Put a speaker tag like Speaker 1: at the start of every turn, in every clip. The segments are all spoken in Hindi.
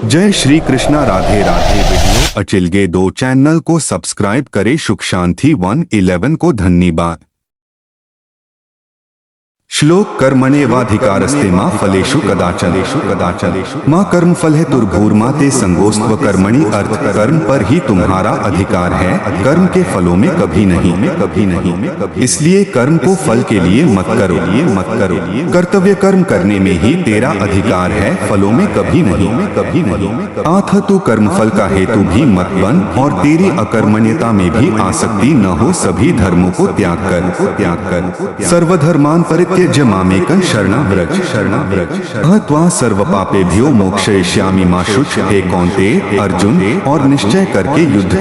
Speaker 1: जय श्री कृष्णा। राधे राधे। वीडियो अचिलगे 2 चैनल को सब्सक्राइब करे। सुख शांति 111 को धन्यवाद। श्लोक कर्मण्येवाधिकारस्ते मा फलेषु कदाचन माँ कर्म फल है तुर्भूर्मा ते संगोस्त्व कर्मणि। अर्थ कर्म पर ही तुम्हारा अधिकार है, कर्म के फलों में कभी नहीं। इसलिए कर्म को फल के लिए मत करो। कर्तव्य कर्म करने में ही तेरा अधिकार है, फलों में कभी नहीं। आथ तू कर्म फल का हेतु भी मत बन और तेरी अकर्मण्यता में भी आसक्ति न हो। सभी धर्मों को त्याग कर सर्वधर्मान परित्यज्य मामेकं शरणं व्रज त्वा सर्व पापेभ्यो मोक्षयिष्यामि मा शुच। हे कौन्तेय अर्जुन, और निश्चय करके युद्ध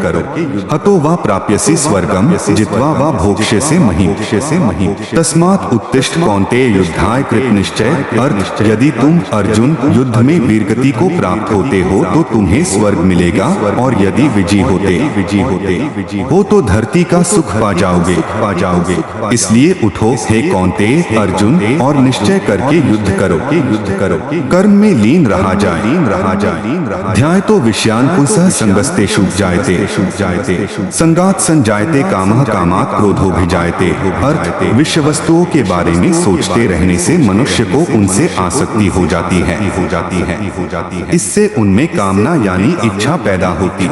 Speaker 1: करो। हतो वा प्राप्यसि स्वर्गम जित्वा वा भोक्ष्यसे महीम्। तस्मात् उत्तिष्ठ कौन्तेय युद्धाय कृत निश्चय। अर्थ यदि तुम अर्जुन युद्ध में वीरगति को प्राप्त होते हो तो तुम्हें स्वर्ग मिलेगा, और यदि विजयी हो तो धरती का सुख पा जाओगे। इसलिए उठो हे कौन्तेय अर्जुन, और निश्चय करके युद्ध करो। कर्म में लीन रहा जाए। ध्याय तो विषयान पुंसः संगस्तेषु जायते। संगात संजायते कामः कामात् क्रोधो भिजायते। अर्थ विषय वस्तुओं के बारे में सोचते रहने से मनुष्य को उनसे आसक्ति हो जाती है। इससे उनमें कामना यानी इच्छा पैदा होती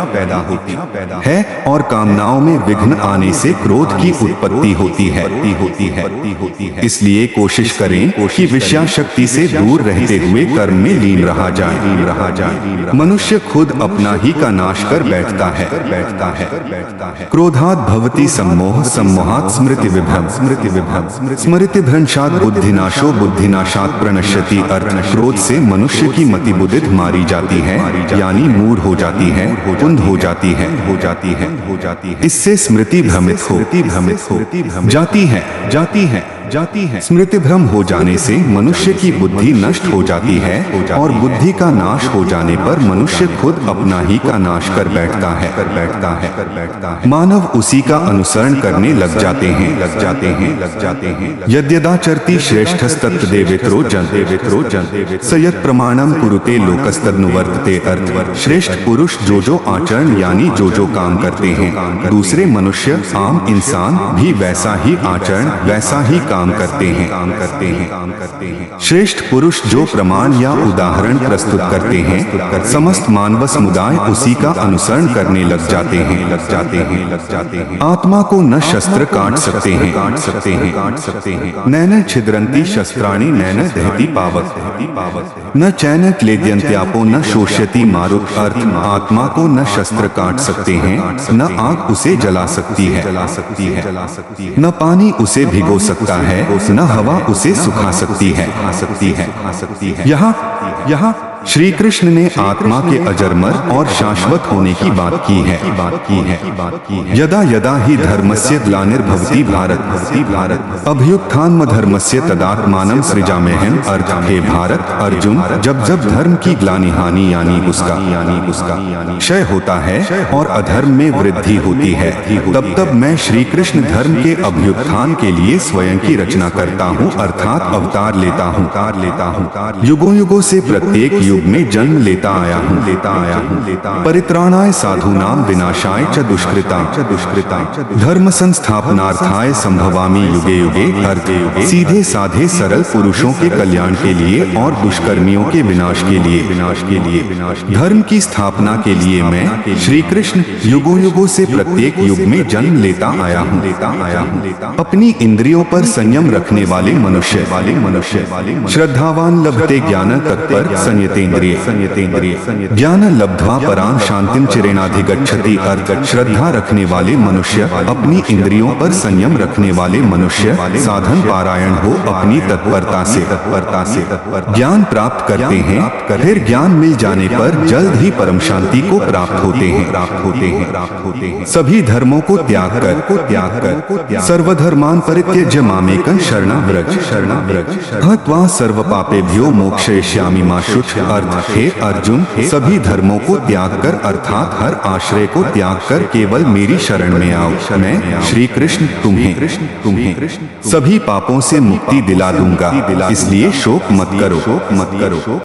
Speaker 1: है, और कामनाओं में विघ्न आने से क्रोध की उत्पत्ति होती है। इसलिए कोशिश करें कि विषयाशक्ति से दूर रहते हुए कर्म में लीन रहा जाए। मनुष्य खुद अपना ही का नाश कर बैठता है। क्रोधात् भवति सम्मोह, सम्मोहात् स्मृति विभ्रम, स्मृति भ्रंशात् बुद्धिनाशो, बुद्धिनाशात् प्रणश्यति। अर्थ क्रोध से मनुष्य की मति बुद्धि मारी जाती है, यानी मूढ़ हो जाती है, कुंद हो जाती है। इससे स्मृति भ्रमित हो जाती है। स्मृति भ्रम हो जाने से मनुष्य की बुद्धि नष्ट हो जाती है, और बुद्धि का नाश हो जाने पर मनुष्य खुद अपना ही का नाश कर बैठता है। मानव उसी का अनुसरण करने लग जाते हैं। यद्यदाचरति श्रेष्ठस्तत्तदेवेतरो जन सयत् प्रमाणम कुरुते लोकस्तदनुवर्तते। अर्थ श्रेष्ठ पुरुष जो आचरण यानी जो काम करते हैं, दूसरे मनुष्य आम इंसान भी वैसा ही आचरण वैसा ही काम करते हैं। श्रेष्ठ पुरुष जो प्रमाण या उदाहरण प्रस्तुत करते हैं, समस्त मानव समुदाय उसी का अनुसरण करने लग जाते हैं। आत्मा को न शस्त्र काट सकते हैं। नैन छिद्रन्ति शस्त्राणि नैन दहति पावक, न चैन क्लेद्यन्त्यापो न शोष्यति मारुत। अर्थ आत्मा को न शस्त्र काट सकते हैं, न आग उसे जला सकती है, न पानी उसे भिगो सकता है, न हवा उसे सुखा सकती है। यहाँ श्री कृष्ण ने आत्मा के अजरमर और शाश्वत होने की बात की है। यदा यदा ही धर्मस्य ग्लानिर्भवति भारत अभ्युत्थानमधर्मस्य तदात्मानं सृजाम्यहम्। अर्थ हे भारत अर्जुन, जब धर्म की ग्लानि हानि यानी उसका क्षय होता है और अधर्म में वृद्धि होती है, तब मैं श्री कृष्ण धर्म के अभ्युत्थान के लिए स्वयं की रचना करता हूँ, अर्थात अवतार लेता हूँ। युगों से प्रत्येक युग में जन्म लेता आया हूँ। परित्राणाय साधूनां विनाशाय च दुष्कृता धर्म संस्थापनार्थाय संभवामि युगे। अर्थ सीधे साधे सरल पुरुषों के कल्याण के लिए और दुष्कर्मियों के विनाश के लिए धर्म की स्थापना के लिए मैं श्री कृष्ण युगों से प्रत्येक युग में जन्म लेता आया हूँ। अपनी इंद्रियों पर संयम रखने वाले मनुष्य श्रद्धावान लभते ज्ञान तत्पर संयतेन्द्रिय ज्ञान लब्ध्वा परां शांतिं चिरेणाधिगच्छति। अर्थ श्रद्धा रखने वाले मनुष्य, अपनी इंद्रियों पर संयम रखने वाले मनुष्य साधन पारायण हो अपनी तत्परता से ज्ञान प्राप्त करते हैं। फिर ज्ञान मिल जाने पर जल्द ही परम शांति को प्राप्त होते हैं। सभी धर्मों को त्याग कर सर्वधर्मान परित्यज्य मामेकं शरणं व्रज त्वा सर्व पापेभ्यो मोक्षयिष्यामि मा शुच। अर्थ हे अर्जुन, सभी धर्मों को त्याग कर अर्थात हर आश्रय को त्याग कर केवल मेरी शरण में आओ। मैं श्री कृष्ण तुम्हें सभी पापों से मुक्ति दिला दूंगा। इसलिए शोक मत करो।